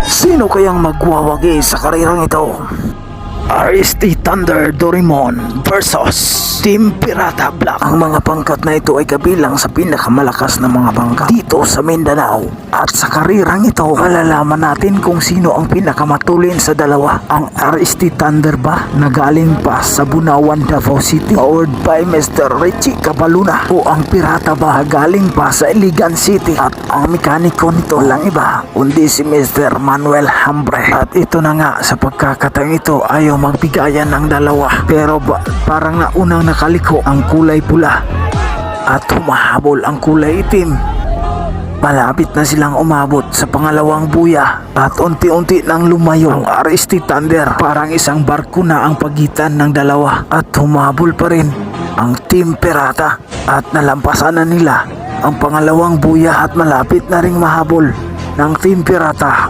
Sino kayang magwawagi sa karirang ito? RST Thunder Doraemon versus Team Pirata Black. Ang mga pangkat na ito ay kabilang sa pinakamalakas na mga pangkat dito sa Mindanao. At sa karirang ito, malalaman natin kung sino ang pinakamatulin sa dalawa. Ang RST Thunder ba na galing pa sa Bunawan, Davao City, powered by Mr. Richie Cabaluna, o ang Pirata ba galing pa sa Iligan City? At ang mekaniko nito lang iba kundi si Mr. Manuel Hambre. At ito na nga, sa pagkakataong ito ayaw magbigayan ng dalawa, pero parang naunang nakaliko ang kulay pula at humahabol ang kulay itim. Malapit na silang umabot sa pangalawang buya at unti-unti nang lumayo ang RST Thunder. Parang isang barko na ang pagitan ng dalawa at humabol pa rin ang Team Pirata at nalampasan na nila ang pangalawang buya at malapit na ring mahabol ng Team Pirata